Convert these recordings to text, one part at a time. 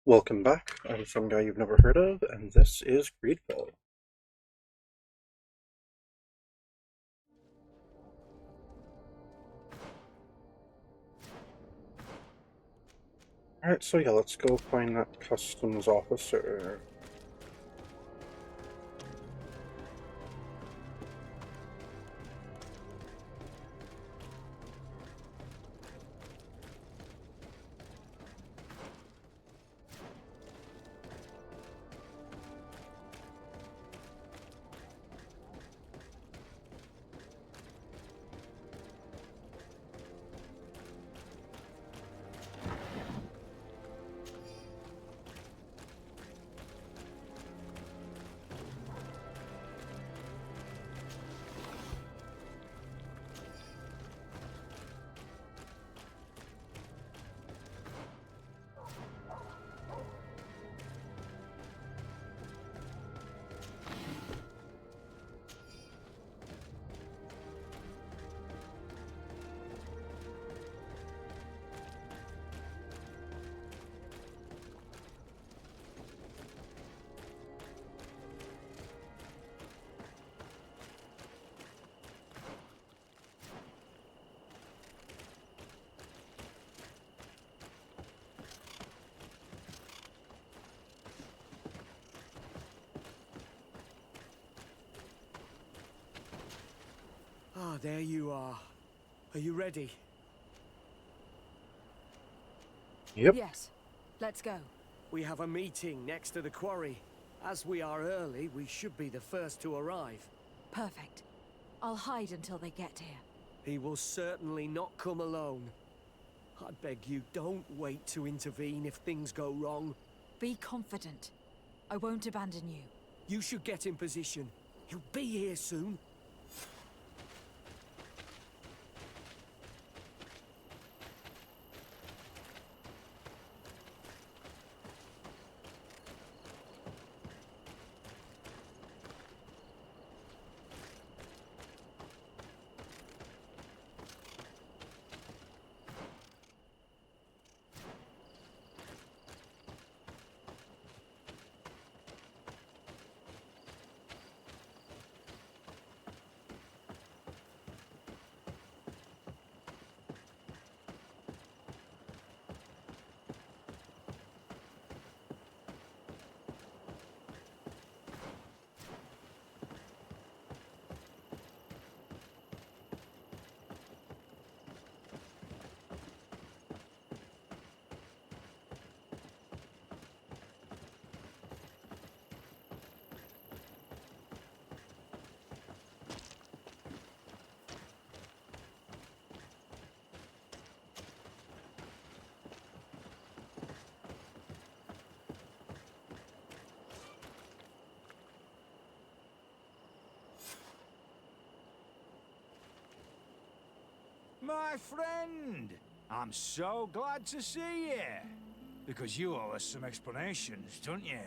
Welcome back. I'm some guy you've never heard of, and this is GreedFall. Alright, so yeah, let's go find that customs officer. Ah, there you are. Are you ready? Yep. Yes. Let's go. We have a meeting next to the quarry. As we are early, we should be the first to arrive. Perfect. I'll hide until they get here. He will certainly not come alone. I beg you, don't wait to intervene if things go wrong. Be confident. I won't abandon you. You should get in position. He'll be here soon. My friend, I'm so glad to see you. Because you owe us some explanations, don't you?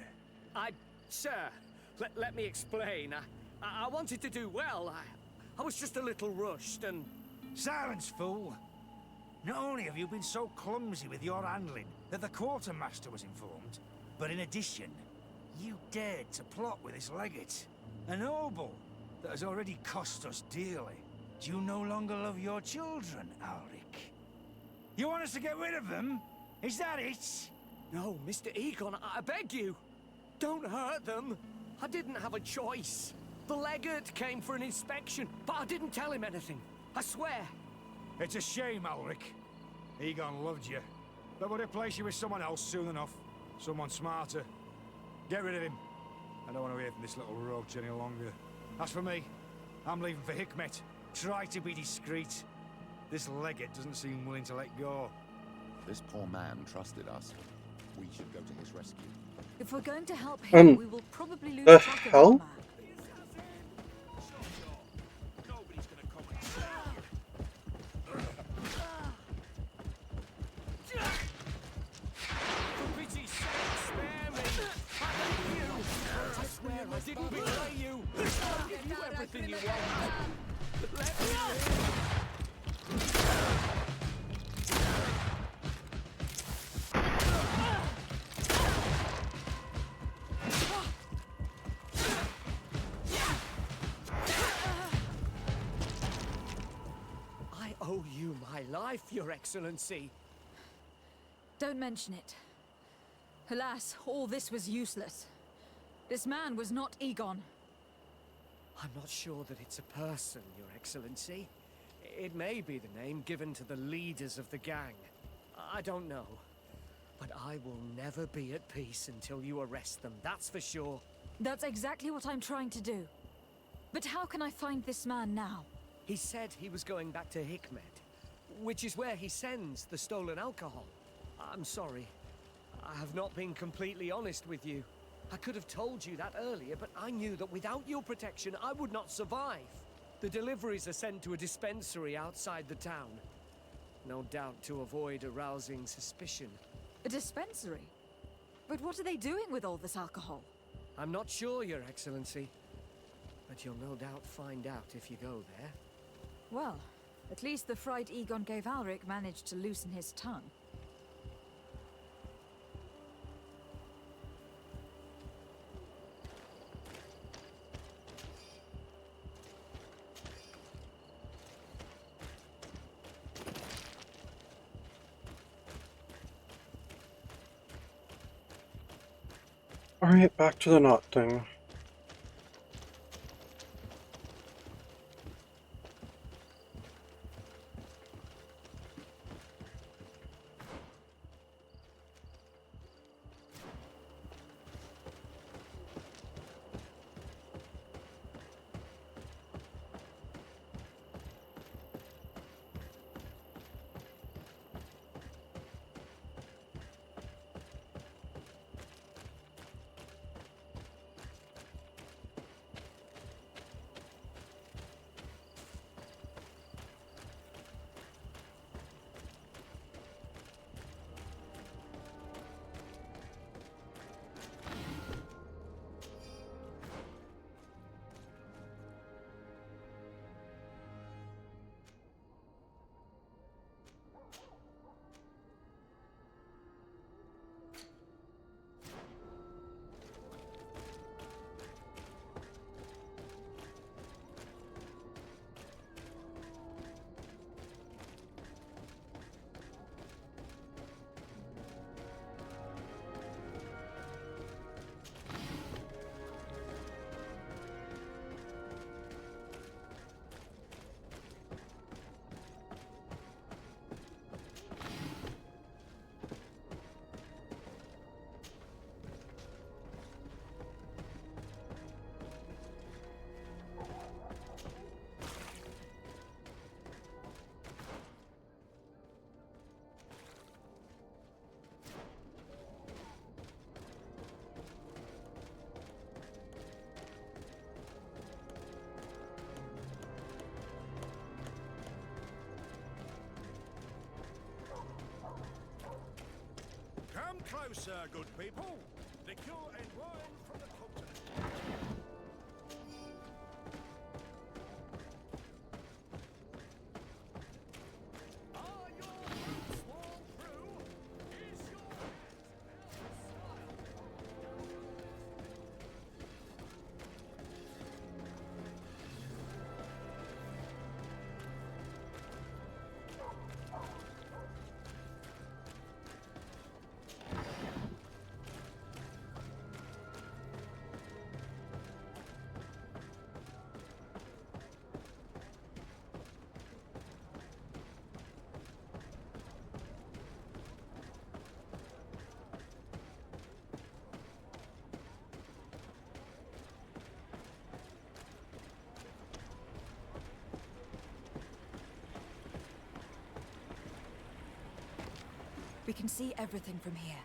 Sir, let me explain. I wanted to do well. I was just a little rushed and... Silence, fool. Not only have you been so clumsy with your handling that the quartermaster was informed, but in addition, you dared to plot with this legate, a noble that has already cost us dearly. Do you no longer love your children, Ulrich? You want us to get rid of them? Is that it? No, Mr. Egon, I beg you. Don't hurt them. I didn't have a choice. The legate came for an inspection, but I didn't tell him anything. I swear. It's a shame, Ulrich. Egon loved you, but would replace you with someone else soon enough. Someone smarter. Get rid of him. I don't want to hear from this little roach any longer. As for me, I'm leaving for Hikmet. Try to be discreet. This legate doesn't seem willing to let go. This poor man trusted us. We should go to his rescue. If we're going to help him, we will probably lose track of hell? our man. For pity's sake, spare me. I beg you. I swear I didn't betray you. I'll give you everything you want. But let me live. life, Your Excellency. Don't mention it. Alas, all this was useless. This man was not Egon. I'm not sure that it's a person, Your Excellency. It may be the name given to the leaders of the gang. I don't know. But I will never be at peace until you arrest them, that's for sure. That's exactly what I'm trying to do. But how can I find this man now? He said he was going back to Hikmed, which is where he sends the stolen alcohol. I'm sorry. I have not been completely honest with you. I could have told you that earlier, but I knew that without your protection, I would not survive. The deliveries are sent to a dispensary outside the town. No doubt to avoid arousing suspicion. A dispensary? But what are they doing with all this alcohol? I'm not sure, Your Excellency. But you'll no doubt find out if you go there. Well, at least the fright Egon gave Alric managed to loosen his tongue. Alright, back to the knot thing. Come closer, good people. Liquor and wine from the continent. Are your boots worn through? Is your We can see everything from here.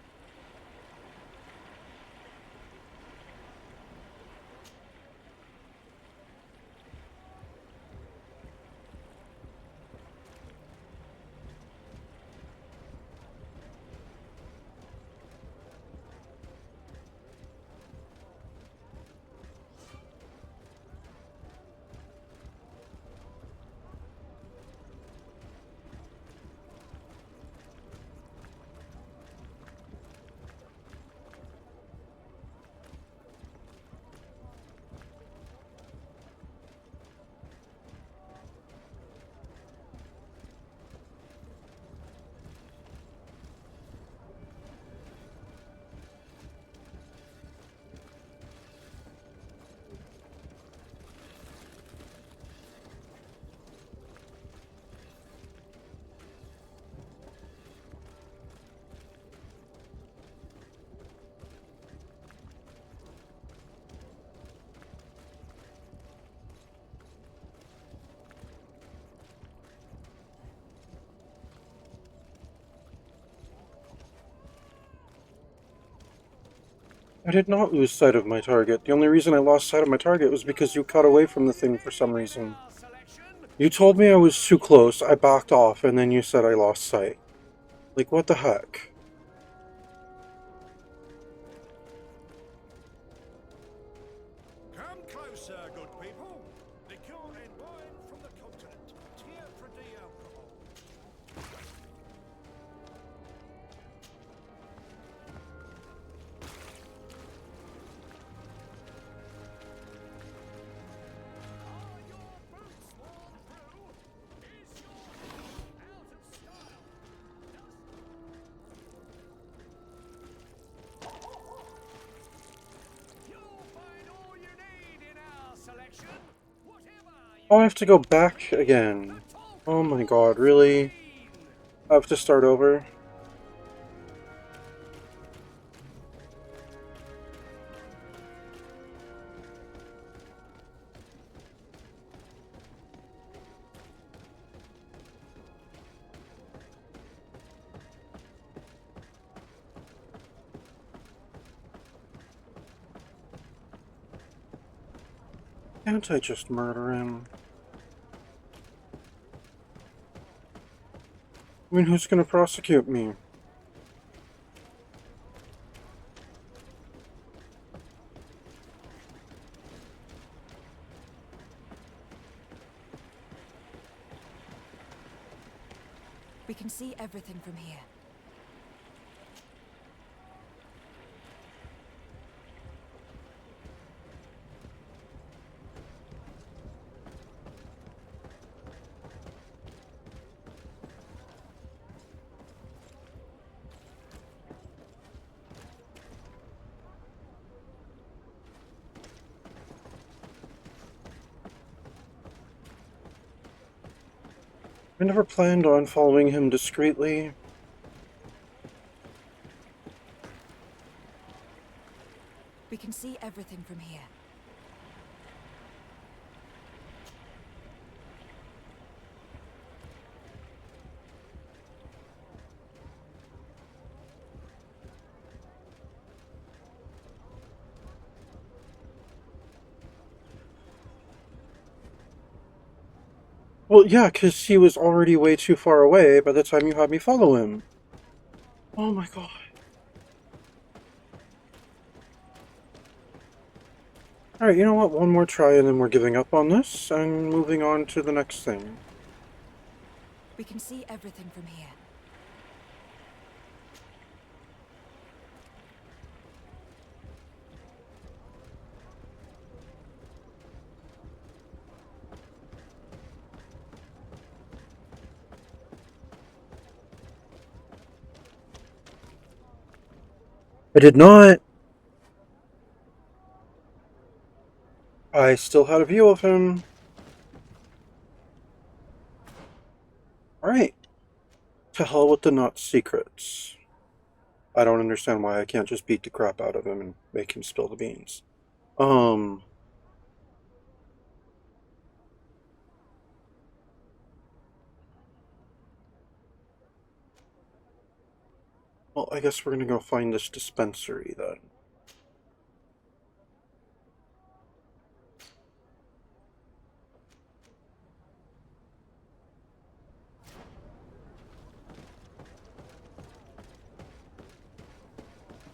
I did not lose sight of my target. The only reason I lost sight of my target was because you cut away from the thing for some reason. You told me I was too close, I backed off, and then you said I lost sight. Like, what the heck? Come closer, good people. Liqueur and wine from the continent. Tier for the alcohol. Are your boots worn through? Is your hair out of style? You'll find all you need in our selection. Whatever Oh, I have to go back again. Oh my god, really? I have to start over? Can't I just murder him? I mean, who's gonna prosecute me? We can see everything from here. I never planned on following him discreetly. We can see everything from here. Well, yeah, because he was already way too far away by the time you had me follow him. Oh my god. Alright, you know what? One more try and then we're giving up on this and moving on to the next thing. We can see everything from here. I did not! I still had a view of him. Alright. To hell with the nut secrets. I don't understand why I can't just beat the crap out of him and make him spill the beans. Well, I guess we're gonna go find this dispensary then.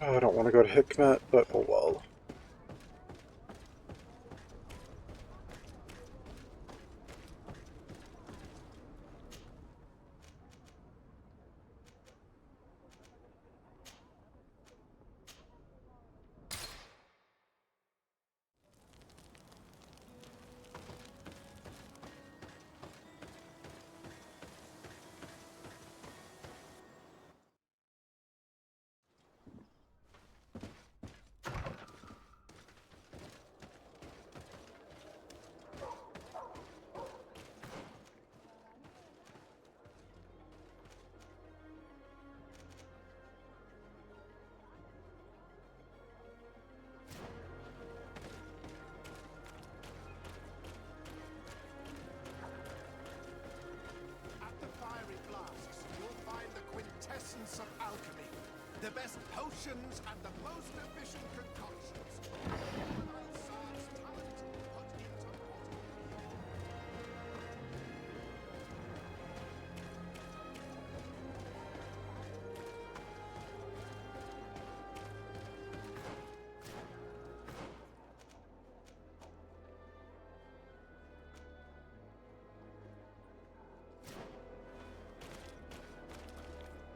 Oh, I don't want to go to Hikmet, but oh well. potions and the most efficient concoctions. All swords talent put into water.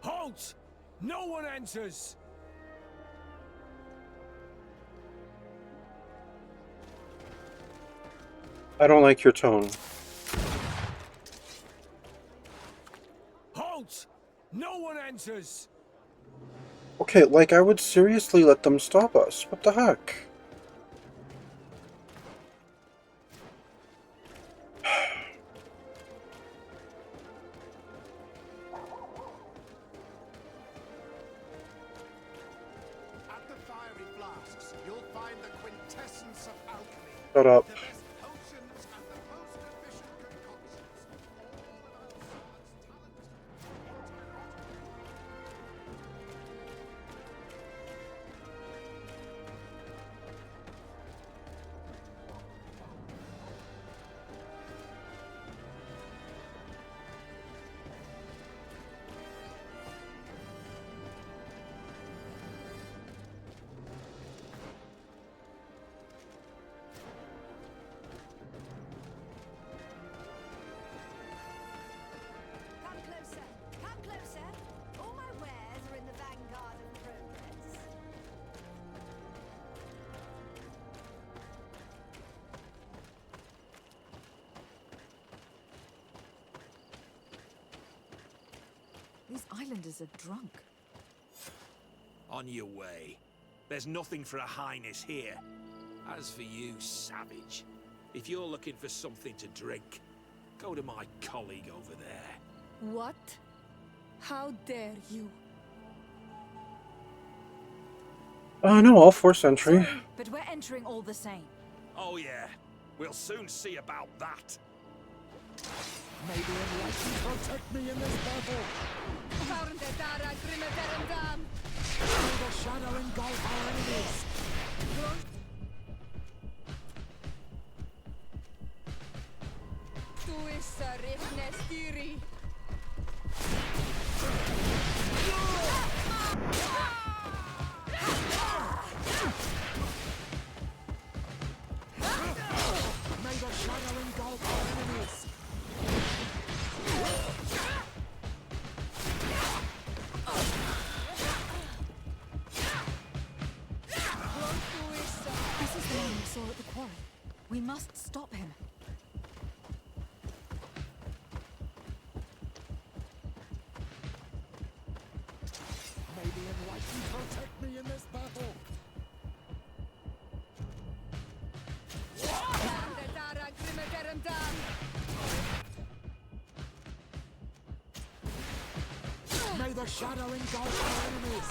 Halt! No one enters! I don't like your tone. Halt! No one enters! Okay, like I would seriously let them stop us. What the heck? At the fiery flasks, you'll find the quintessence of alchemy. Shut up. The best potions and the most efficient concoctions. All of our swords talent. Come closer. Come closer. All my wares are in the vanguard of progress. These islanders are drunk. On your way. There's nothing for a highness here. As for you, savage, if you're looking for something to drink, go to my colleague over there. What? How dare you? No, all force entry. Sorry, but we're entering all the same. Oh yeah, we'll soon see about that. May the enlightened protect me in this battle. May the shadow engulf our enemies. May the shadow engulf our enemies. This is the man we saw at the quarry. We must stop him. May the enlightened protect me in this battle. May the shadow engulf our enemies.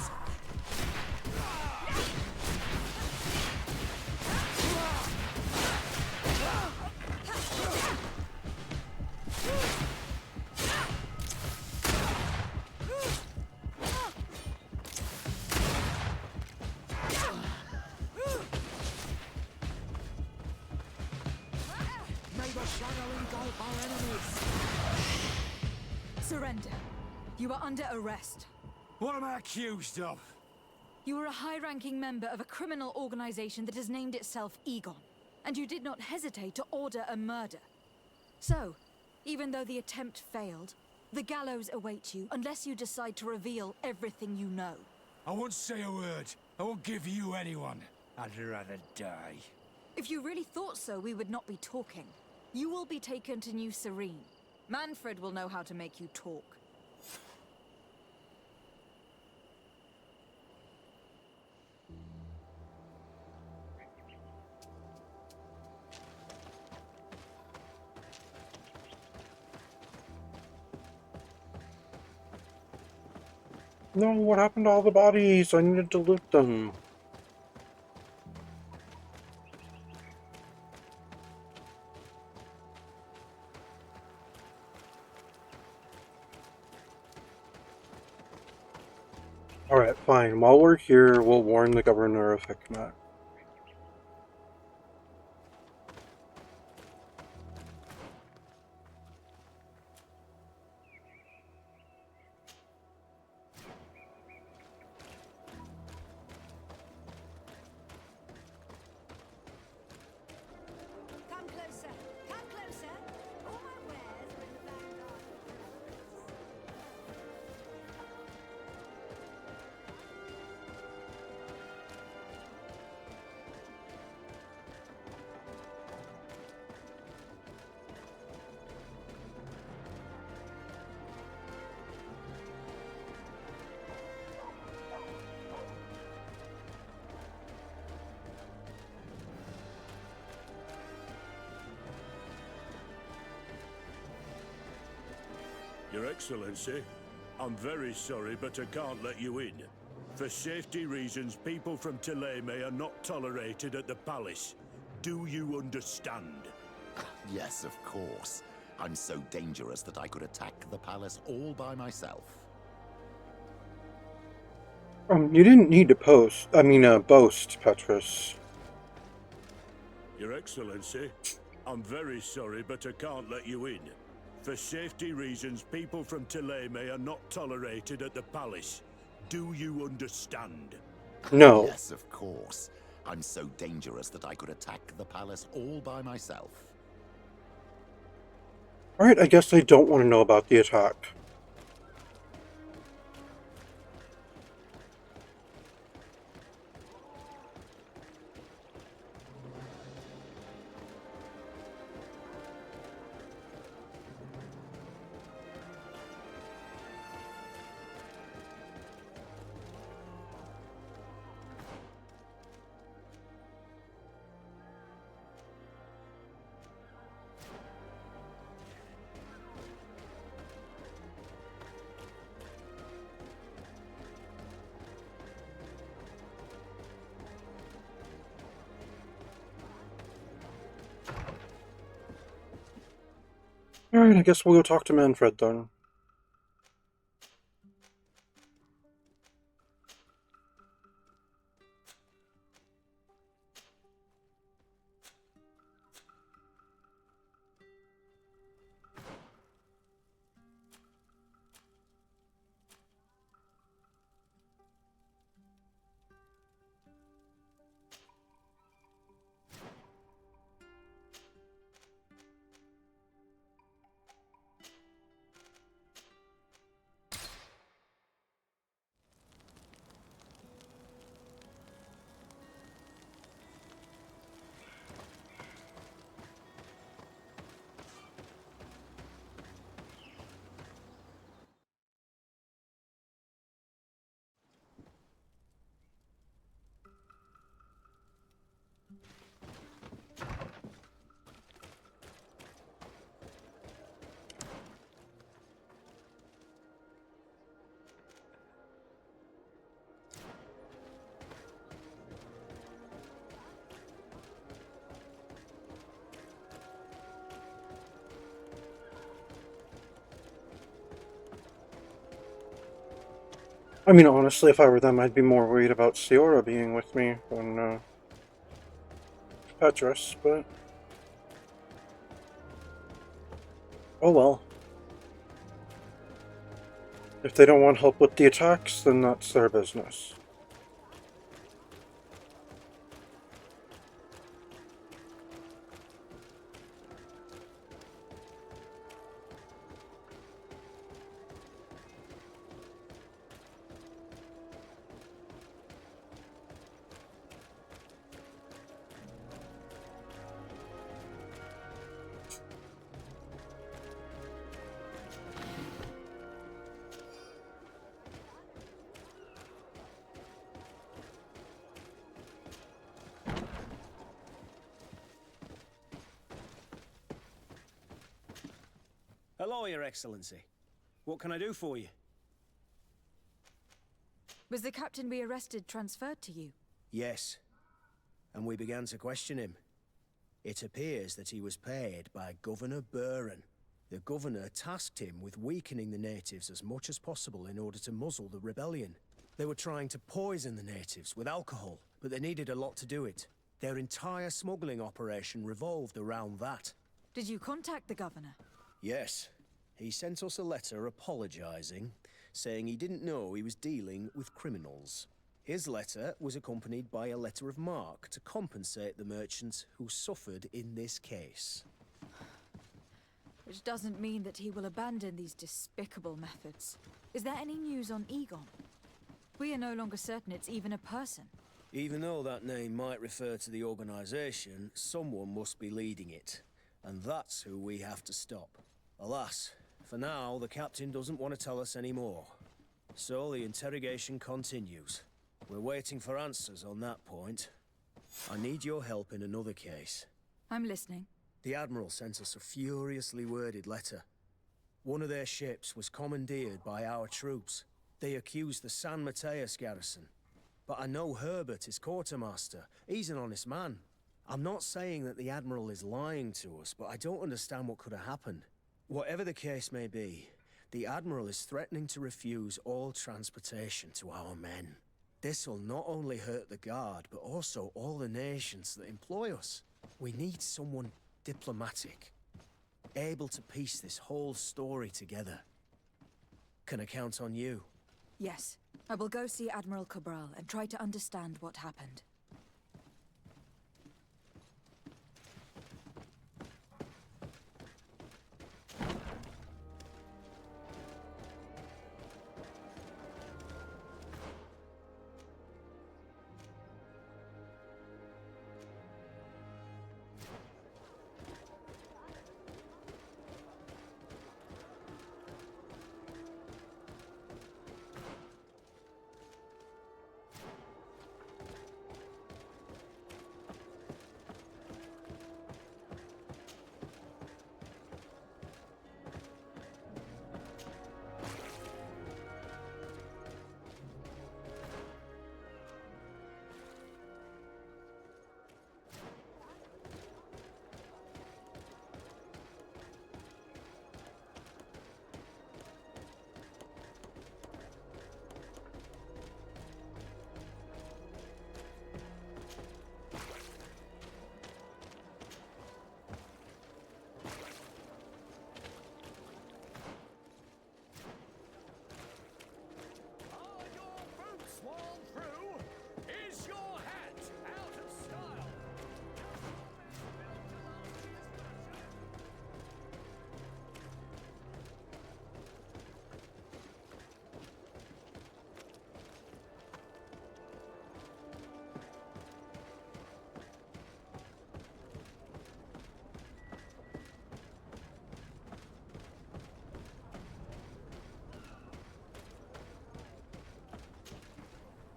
May the shadow engulf our enemies. Surrender. You are under arrest. What am I accused of? You are a high-ranking member of a criminal organization that has named itself Egon, and you did not hesitate to order a murder. So, even though the attempt failed, the gallows awaits you unless you decide to reveal everything you know. I won't say a word. I won't give you anyone. I'd rather die. If you really thought so, we would not be talking. You will be taken to New Serene. Manfred will know how to make you talk. No, what happened to all the bodies? I needed to loot them. Alright, Alright, fine. While we're here, we'll warn the governor of Hikmat. Come closer. Come closer. All my wares are in the vanguard. Your Excellency, I'm very sorry, but I can't let you in. For safety reasons, people from Thélème are not tolerated at the palace. Do you understand? Yes, of course. I'm so dangerous that I could attack the palace all by myself. You didn't need to boast, Petrus. Your Excellency, I'm very sorry, but I can't let you in. For safety reasons, people from Thélème are not tolerated at the palace. Do you understand? No. Yes, of course. I'm so dangerous that I could attack the palace all by myself. Alright, I guess I don't want to know about the attack. Alright, I guess we'll go talk to Manfred then. I mean, honestly, if I were them, I'd be more worried about Seora being with me than, Petrus, but... oh well. If they don't want help with the attacks, then that's their business. Hello, Your Excellency. What can I do for you? Was the captain we arrested transferred to you? Yes. And we began to question him. It appears that he was paid by Governor Buren. The governor tasked him with weakening the natives as much as possible in order to muzzle the rebellion. They were trying to poison the natives with alcohol, but they needed a lot to do it. Their entire smuggling operation revolved around that. Did you contact the governor? Yes. He sent us a letter apologizing, saying he didn't know he was dealing with criminals. His letter was accompanied by a letter of marque to compensate the merchants who suffered in this case. Which doesn't mean that he will abandon these despicable methods. Is there any news on Egon? We are no longer certain it's even a person. Even though that name might refer to the organization, someone must be leading it. And that's who we have to stop. Alas, for now, the captain doesn't want to tell us any more. So the interrogation continues. We're waiting for answers on that point. I need your help in another case. I'm listening. The Admiral sent us a furiously worded letter. One of their ships was commandeered by our troops. They accused the San Mateus garrison. But I know Herbert is quartermaster. He's an honest man. I'm not saying that the Admiral is lying to us, but I don't understand what could have happened. Whatever the case may be, the Admiral is threatening to refuse all transportation to our men. This will not only hurt the Guard, but also all the nations that employ us. We need someone diplomatic, able to piece this whole story together. Can I count on you? Yes. I will go see Admiral Cabral and try to understand what happened.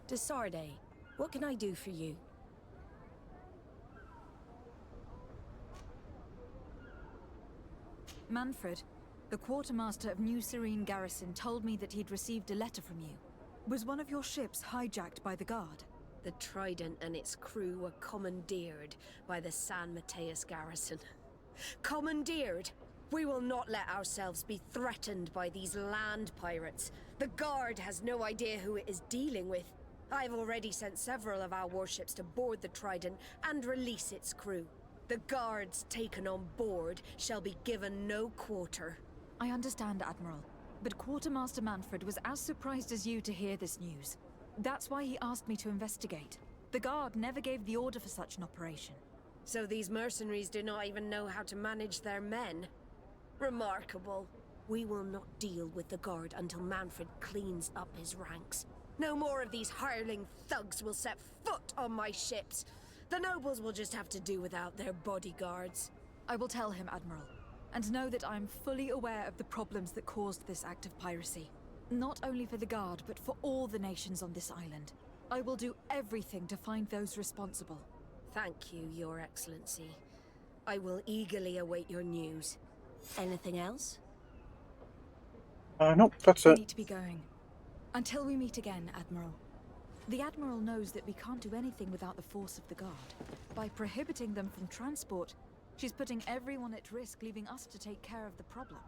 Desarde, what can I do for you? Manfred, the quartermaster of New Serene Garrison, told me that he'd received a letter from you. Was one of your ships hijacked by the Guard? The Trident and its crew were commandeered by the San Mateus garrison. Commandeered? We will not let ourselves be threatened by these land pirates. The Guard has no idea who it is dealing with. I've already sent several of our warships to board the Trident and release its crew. The Guards taken on board shall be given no quarter. I understand, Admiral, but Quartermaster Manfred was as surprised as you to hear this news. That's why he asked me to investigate. The Guard never gave the order for such an operation. So these mercenaries do not even know how to manage their men? Remarkable. We will not deal with the Guard until Manfred cleans up his ranks. No more of these hireling thugs will set foot on my ships. The nobles will just have to do without their bodyguards. I will tell him, Admiral, and know that I am fully aware of the problems that caused this act of piracy. Not only for the Guard, but for all the nations on this island. I will do everything to find those responsible. Thank you, Your Excellency. I will eagerly await your news. Anything else? Nope, that's I it. need to be going. Until we meet again, Admiral. The Admiral knows that we can't do anything without the force of the Guard. By prohibiting them from transport, she's putting everyone at risk, leaving us to take care of the problem.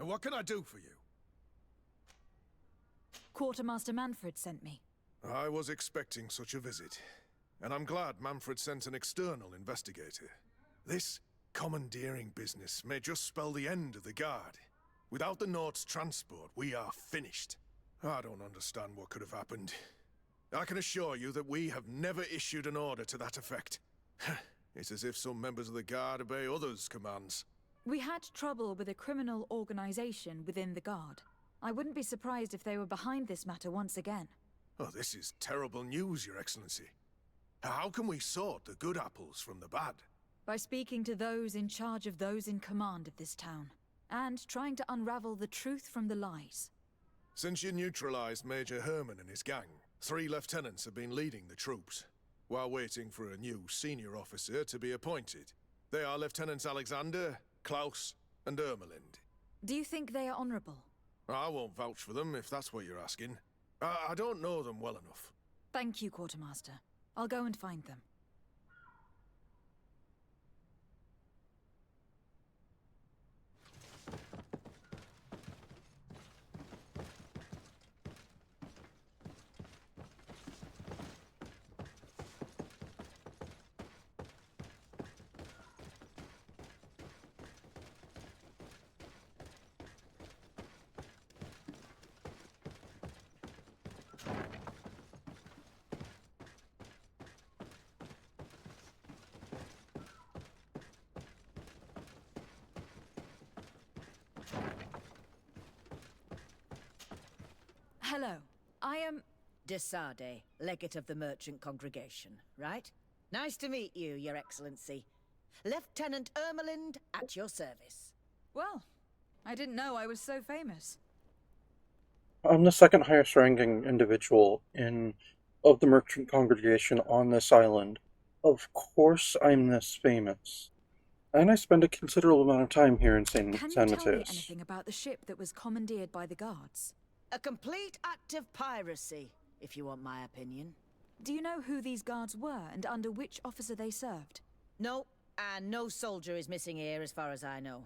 what can I do for you? Quartermaster Manfred sent me. I was expecting such a visit, and I'm glad Manfred sent an external investigator. This commandeering business may just spell the end of the Guard. Without the Nord's transport, we are finished. I don't understand what could have happened. I can assure you that we have never issued an order to that effect. It's as if some members of the Guard obey others' commands. We had trouble with a criminal organization within the Guard. I wouldn't be surprised if they were behind this matter once again. Oh, this is terrible news, Your Excellency. How can we sort the good apples from the bad? By speaking to those in charge of those in command of this town, and trying to unravel the truth from the lies. Since you neutralized Major Herman and his gang, 3 lieutenants have been leading the troops, while waiting for a new senior officer to be appointed. They are Lieutenants Alexander, Klaus, and Ermelind. Do you think they are honorable? I won't vouch for them if that's what you're asking. I don't know them well enough. Thank you, Quartermaster. I'll go and find them. Hello. I am... Desade, legate of the merchant congregation, right? Nice to meet you, Your Excellency. Lieutenant Ermelind, at your service. Well, I didn't know I was so famous. I'm the second highest ranking individual of the merchant congregation on this island. Of course I'm this famous. And I spend a considerable amount of time here in San Can you tell me Mateus. anything about the ship that was commandeered by the guards? A complete act of piracy, if you want my opinion. Do you know who these guards were and under which officer they served? No, and no soldier is missing here as far as I know.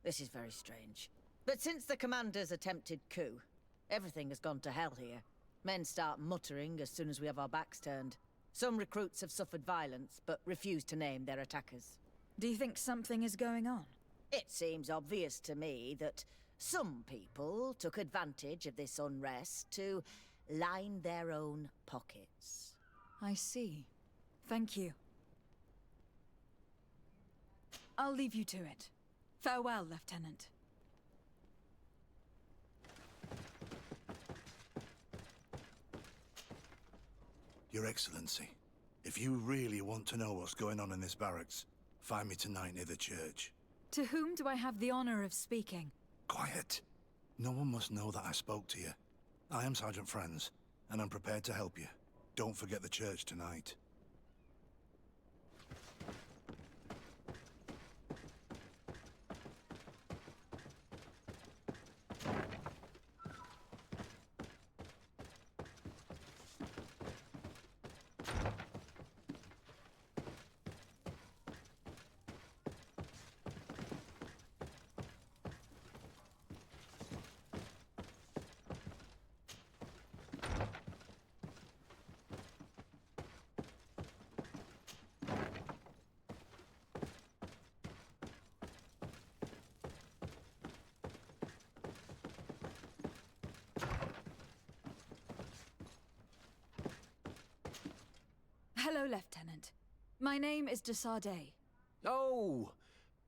This is very strange. But since the commander's attempted coup, everything has gone to hell here. Men start muttering as soon as we have our backs turned. Some recruits have suffered violence, but refuse to name their attackers. Do you think something is going on? It seems obvious to me that some people took advantage of this unrest to line their own pockets. I see. Thank you. I'll leave you to it. Farewell, Lieutenant. Your Excellency, if you really want to know what's going on in this barracks, find me tonight near the church. To whom do I have the honor of speaking? Quiet. No one must know that I spoke to you. I am Sergeant Franz, and I'm prepared to help you. Don't forget the church tonight. Hello, Lieutenant. My name is Desade. Oh,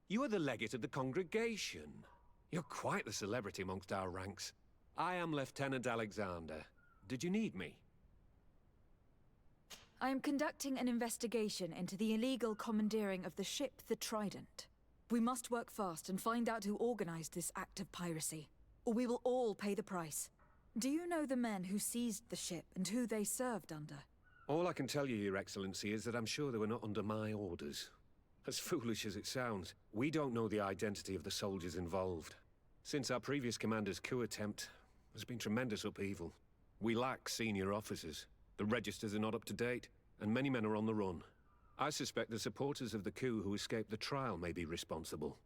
you are the legate of the congregation. You're quite the celebrity amongst our ranks. I am Lieutenant Alexander. Did you need me? I am conducting an investigation into the illegal commandeering of the ship the Trident. We must work fast and find out who organized this act of piracy, or we will all pay the price. Do you know the men who seized the ship and who they served under? All I can tell you, Your Excellency, is that I'm sure they were not under my orders. As foolish as it sounds, we don't know the identity of the soldiers involved. Since our previous commander's coup attempt, there's been tremendous upheaval. We lack senior officers. The registers are not up to date, and many men are on the run. I suspect the supporters of the coup who escaped the trial may be responsible.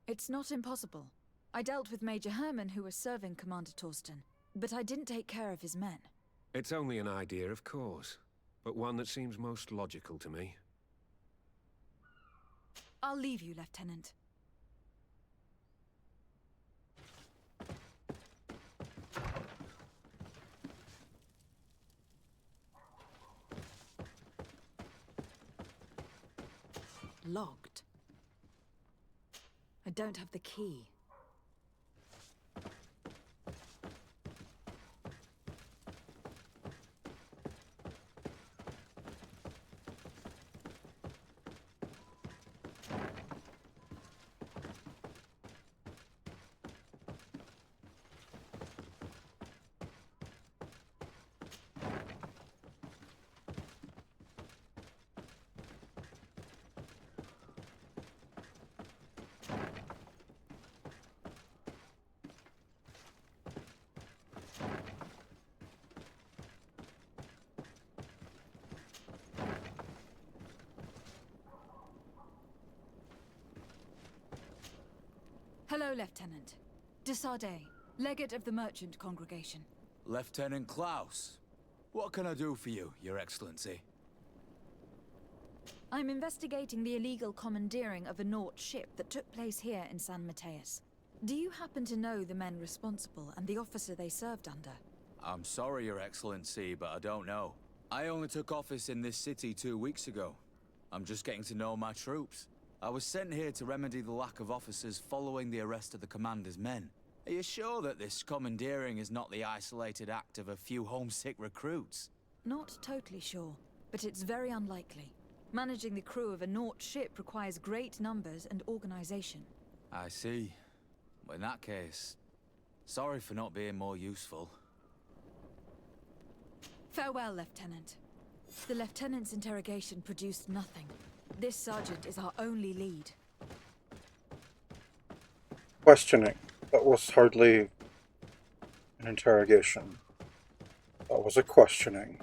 It's not impossible. I dealt with Major Herman, who was serving Commander Torsten, but I didn't take care of his men. It's only an idea, of course, but one that seems most logical to me. I'll leave you, Lieutenant. Locked. I don't have the key. Hello, Lieutenant. De Sardet, legate of the merchant congregation. Lieutenant Klaus. What can I do for you, Your Excellency? I'm investigating the illegal commandeering of a Nort ship that took place here in San Mateus. Do you happen to know the men responsible and the officer they served under? I'm sorry, Your Excellency, but I don't know. I only took office in this city 2 weeks ago. I'm just getting to know my troops. I was sent here to remedy the lack of officers following the arrest of the commander's men. Are you sure that this commandeering is not the isolated act of a few homesick recruits? Not totally sure, but it's very unlikely. Managing the crew of a Nort ship requires great numbers and organization. I see. Well, in that case, sorry for not being more useful. Farewell, Lieutenant. The Lieutenant's interrogation produced nothing. This sergeant is our only lead. Questioning. That was hardly an interrogation. That was a questioning.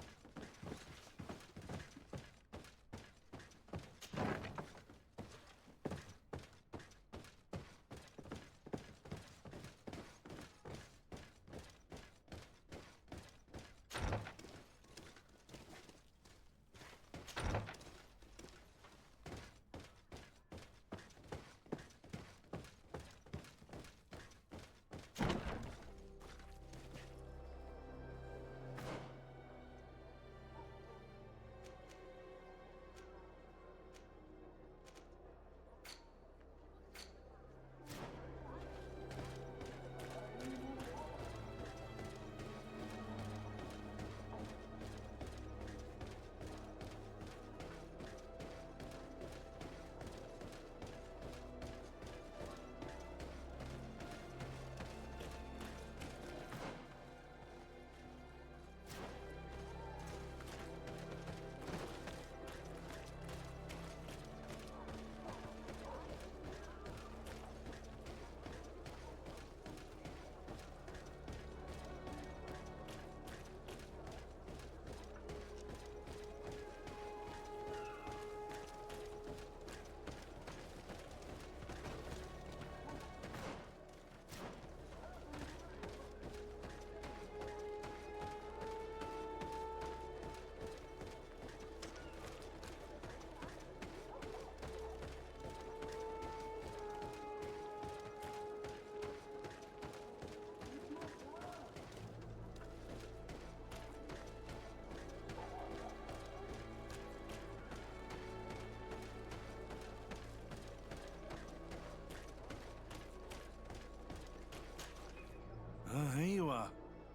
Here you are.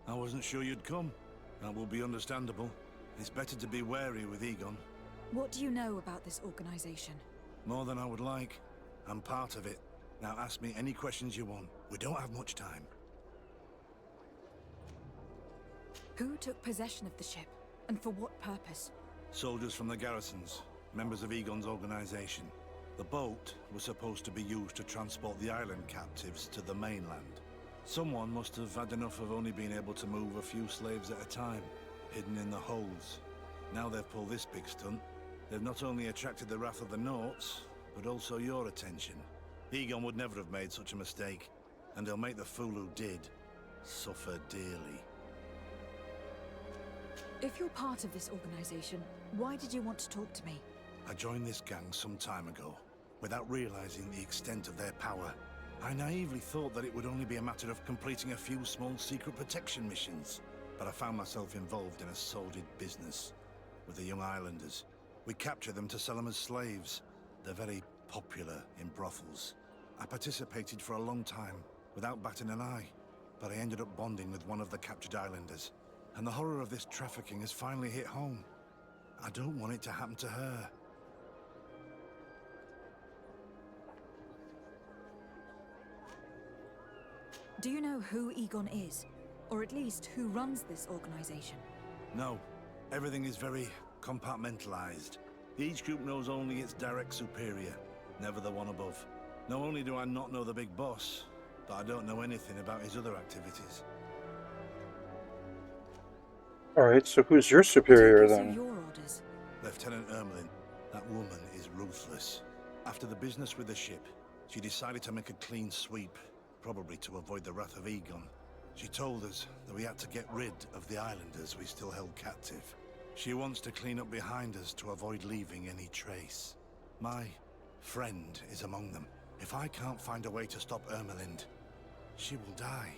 I wasn't sure you'd come. That will be understandable. It's better to be wary with Egon. What do you know about this organization? More than I would like. I'm part of it. Now ask me any questions you want. We don't have much time. Who took possession of the ship, and for what purpose? Soldiers from the garrisons, members of Egon's organization. The boat was supposed to be used to transport the island captives to the mainland. Someone must have had enough of only being able to move a few slaves at a time, hidden in the holds. Now they've pulled this big stunt. They've not only attracted the wrath of the Norts, but also your attention. Egon would never have made such a mistake. and they'll make the fool who did suffer dearly. If you're part of this organization, why did you want to talk to me? I joined this gang some time ago, without realizing the extent of their power. I naively thought that it would only be a matter of completing a few small secret protection missions, but I found myself involved in a sordid business with the young islanders. We capture them to sell them as slaves. They're very popular in brothels. I participated for a long time, without batting an eye, but I ended up bonding with one of the captured islanders, and the horror of this trafficking has finally hit home. I don't want it to happen to her. Do you know who Egon is? Or at least who runs this organization? No. Everything is very compartmentalized. Each group knows only its direct superior, never the one above. Not only do I not know the big boss, but I don't know anything about his other activities. Alright, so who's your superior then? Your orders. Lieutenant Ermelin. That woman is ruthless. After the business with the ship, she decided to make a clean sweep, probably to avoid the wrath of Egon. She told us that we had to get rid of the islanders we still held captive. She wants to clean up behind us to avoid leaving any trace. My friend is among them. If I can't find a way to stop Ermelind, she will die.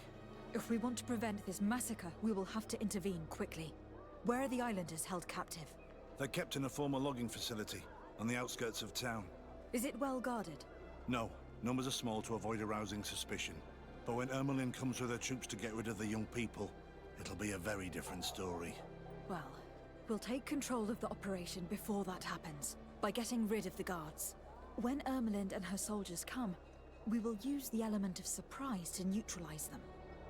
If we want to prevent this massacre, we will have to intervene quickly. Where are the islanders held captive? They're kept in a former logging facility on the outskirts of town. Is it well guarded? No, numbers are small to avoid arousing suspicion. But when Ermelin comes with her troops to get rid of the young people, it'll be a very different story. Well, we'll take control of the operation before that happens, by getting rid of the guards. When Ermelind and her soldiers come, we will use the element of surprise to neutralize them.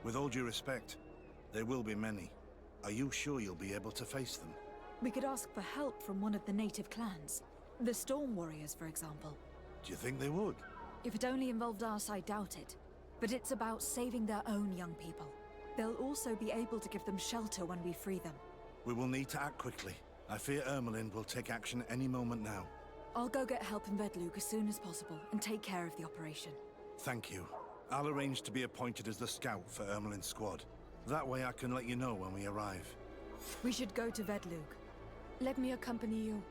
With all due respect, there will be many. Are you sure you'll be able to face them? We could ask for help from one of the native clans. The Storm Warriors, for example. Do you think they would? If it only involved us, I doubt it. But it's about saving their own young people. They'll also be able to give them shelter when we free them. We will need to act quickly. I fear Ermelin will take action any moment now. I'll go get help in Vedlug as soon as possible and take care of the operation. Thank you. I'll arrange to be appointed as the scout for Ermelin's squad. That way I can let you know when we arrive. We should go to Vedlug. Let me accompany you.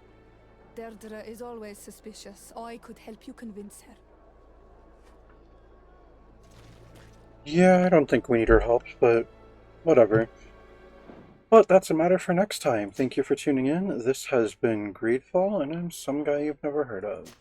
Deirdre is always suspicious. I could help you convince her. Yeah, I don't think we need her help, but whatever. But that's a matter for next time. Thank you for tuning in. This has been GreedFall, and I'm some guy you've never heard of.